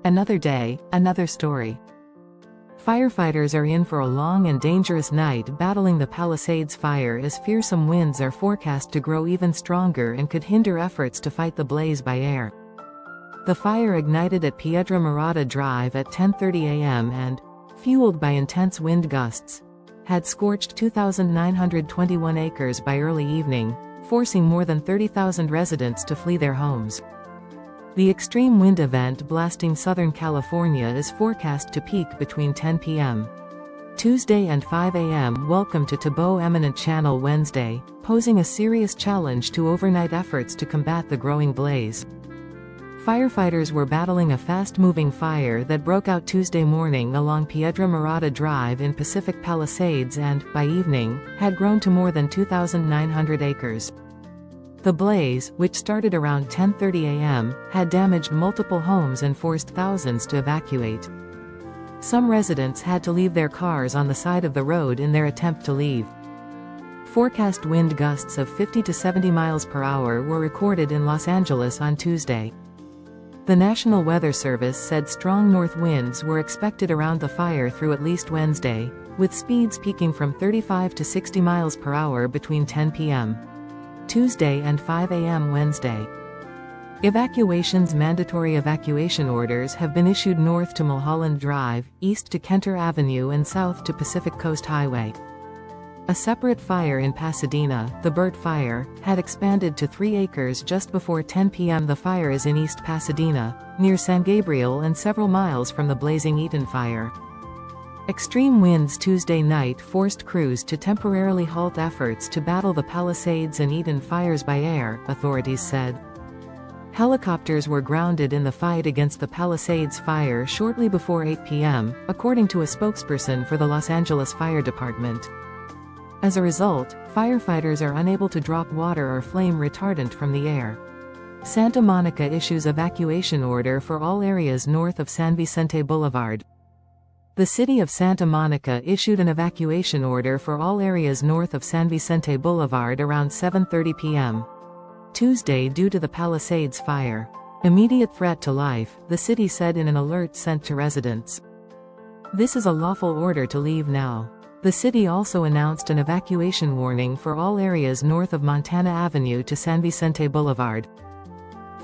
Another day, another story. Firefighters are in for a long and dangerous night battling the Palisades fire as fearsome winds are forecast to grow even stronger and could hinder efforts to fight the blaze by air. The fire ignited at Piedra Morada Drive at 10:30 a.m. and, fueled by intense wind gusts, had scorched 2,921 acres by early evening, forcing more than 30,000 residents to flee their homes. The extreme wind event blasting Southern California is forecast to peak between 10 p.m. Tuesday and 5 a.m. Welcome to Tabo Eminent Channel Wednesday, posing a serious challenge to overnight efforts to combat the growing blaze. Firefighters were battling a fast-moving fire that broke out Tuesday morning along Piedra Morada Drive in Pacific Palisades and, by evening, had grown to more than 2,900 acres. The blaze, which started around 10:30 a.m., had damaged multiple homes and forced thousands to evacuate. Some residents had to leave their cars on the side of the road in their attempt to leave. Forecast wind gusts of 50 to 70 miles per hour were recorded in Los Angeles on Tuesday. The National Weather Service said strong north winds were expected around the fire through at least Wednesday, with speeds peaking from 35 to 60 miles per hour between 10 p.m. Tuesday and 5 a.m. Wednesday. Mandatory evacuation orders have been issued north to Mulholland Drive, east to Kenter Avenue and south to Pacific Coast Highway. A separate fire in Pasadena, the Burt Fire, had expanded to 3 acres just before 10 p.m. The fire is in East Pasadena, near San Gabriel and several miles from the blazing Eaton Fire. Extreme winds Tuesday night forced crews to temporarily halt efforts to battle the Palisades and Eaton fires by air, authorities said. Helicopters were grounded in the fight against the Palisades fire shortly before 8 p.m., according to a spokesperson for the Los Angeles Fire Department. As a result, firefighters are unable to drop water or flame retardant from the air. Santa Monica issues evacuation order for all areas north of San Vicente Boulevard. The city of Santa Monica issued an evacuation order for all areas north of San Vicente Boulevard around 7:30 p.m. Tuesday due to the Palisades fire. Immediate threat to life, the city said in an alert sent to residents. This is a lawful order to leave now. The city also announced an evacuation warning for all areas north of Montana Avenue to San Vicente Boulevard.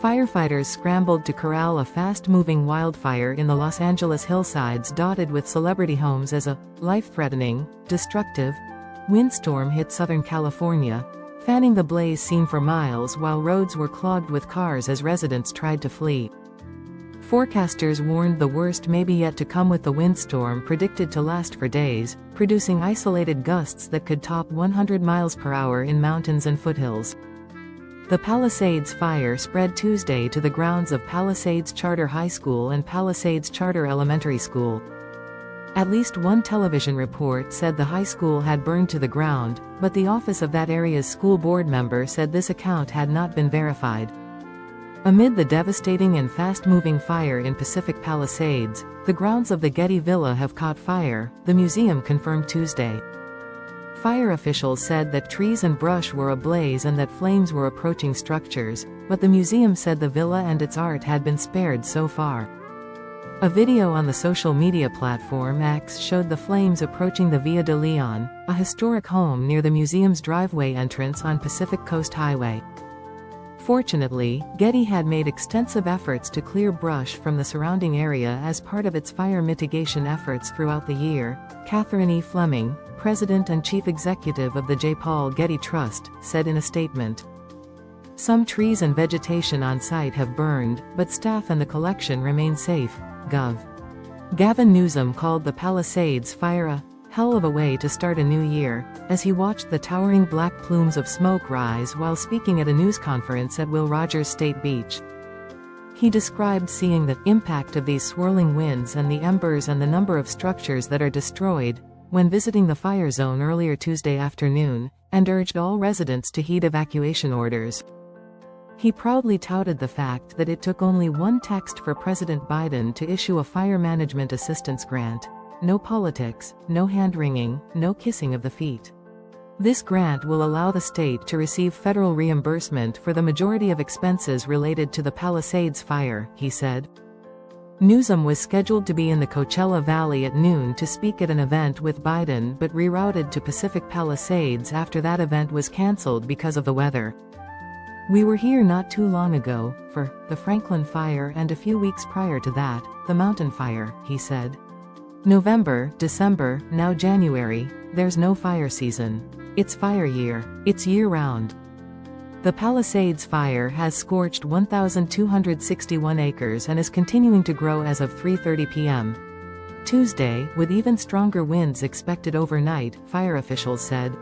Firefighters scrambled to corral a fast-moving wildfire in the Los Angeles hillsides dotted with celebrity homes as a life-threatening, destructive windstorm hit Southern California, fanning the blaze seen for miles while roads were clogged with cars as residents tried to flee. Forecasters warned the worst may be yet to come with the windstorm predicted to last for days, producing isolated gusts that could top 100 miles per hour in mountains and foothills. The Palisades fire spread Tuesday to the grounds of Palisades Charter High School and Palisades Charter Elementary School. At least one television report said the high school had burned to the ground, but the office of that area's school board member said this account had not been verified. Amid the devastating and fast-moving fire in Pacific Palisades, the grounds of the Getty Villa have caught fire, the museum confirmed Tuesday. Fire officials said that trees and brush were ablaze and that flames were approaching structures, but the museum said the villa and its art had been spared so far. A video on the social media platform X showed the flames approaching the Via de Leon, a historic home near the museum's driveway entrance on Pacific Coast Highway. Fortunately, Getty had made extensive efforts to clear brush from the surrounding area as part of its fire mitigation efforts throughout the year, Catherine E. Fleming, president and chief executive of the J. Paul Getty Trust, said in a statement. Some trees and vegetation on site have burned, but staff and the collection remain safe, Gov. Gavin Newsom called the Palisades fire a hell of a way to start a new year, as he watched the towering black plumes of smoke rise while speaking at a news conference at Will Rogers State Beach. He described seeing the impact of these swirling winds and the embers and the number of structures that are destroyed when visiting the fire zone earlier Tuesday afternoon, and urged all residents to heed evacuation orders. He proudly touted the fact that it took only one text for President Biden to issue a fire management assistance grant. No politics, no hand-wringing, no kissing of the feet. This grant will allow the state to receive federal reimbursement for the majority of expenses related to the Palisades fire, he said. Newsom was scheduled to be in the Coachella Valley at noon to speak at an event with Biden but rerouted to Pacific Palisades after that event was canceled because of the weather. "We were here not too long ago, for the Franklin fire and a few weeks prior to that, the Mountain Fire," he said. "November, December, now January, there's no fire season. It's fire year. It's year-round." The Palisades fire has scorched 1,261 acres and is continuing to grow as of 3:30 p.m. Tuesday, with even stronger winds expected overnight, fire officials said.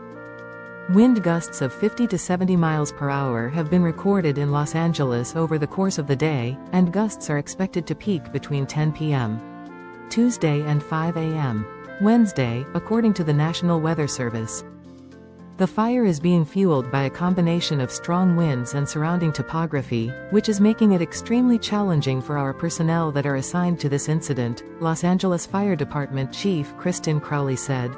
Wind gusts of 50 to 70 miles per hour have been recorded in Los Angeles over the course of the day, and gusts are expected to peak between 10 p.m. Tuesday and 5 a.m. Wednesday, according to the National Weather Service. The fire is being fueled by a combination of strong winds and surrounding topography, which is making it extremely challenging for our personnel that are assigned to this incident, Los Angeles Fire Department Chief Kristen Crowley said.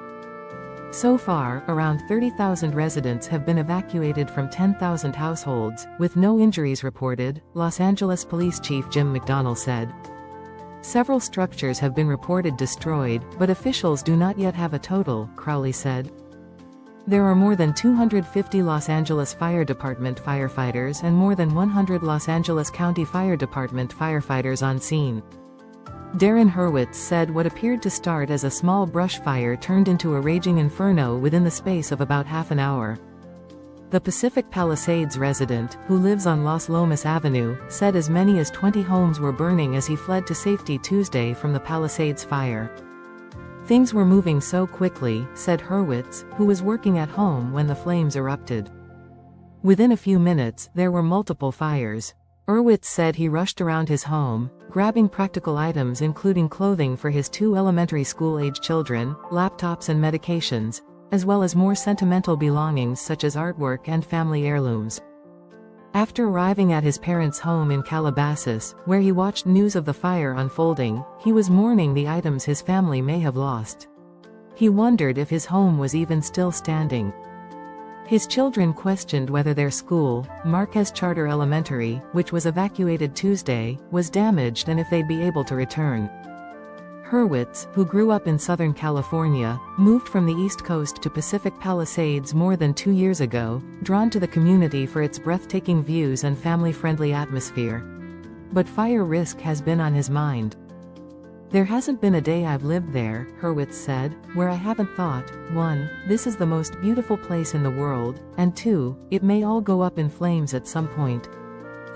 So far, around 30,000 residents have been evacuated from 10,000 households, with no injuries reported, Los Angeles Police Chief Jim McDonnell said. Several structures have been reported destroyed, but officials do not yet have a total, Crowley said. There are more than 250 Los Angeles Fire Department firefighters and more than 100 Los Angeles County Fire Department firefighters on scene. Darren Hurwitz said what appeared to start as a small brush fire turned into a raging inferno within the space of about half an hour. The Pacific Palisades resident, who lives on Los Lomas Avenue, said as many as 20 homes were burning as he fled to safety Tuesday from the Palisades fire. "Things were moving so quickly," said Hurwitz, who was working at home when the flames erupted. Within a few minutes, there were multiple fires. Hurwitz said he rushed around his home, grabbing practical items including clothing for his 2 elementary school-age children, laptops and medications, as well as more sentimental belongings such as artwork and family heirlooms. After arriving at his parents' home in Calabasas, where he watched news of the fire unfolding, he was mourning the items his family may have lost. He wondered if his home was even still standing. His children questioned whether their school, Marquez Charter Elementary, which was evacuated Tuesday, was damaged and if they'd be able to return. Hurwitz, who grew up in Southern California, moved from the East Coast to Pacific Palisades more than 2 years ago, drawn to the community for its breathtaking views and family-friendly atmosphere. But fire risk has been on his mind. "There hasn't been a day I've lived there," Hurwitz said, "where I haven't thought, 1, this is the most beautiful place in the world, and 2, it may all go up in flames at some point."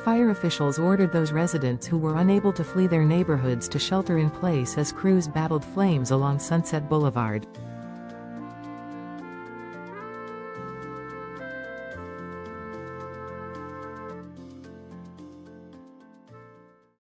Fire officials ordered those residents who were unable to flee their neighborhoods to shelter in place as crews battled flames along Sunset Boulevard.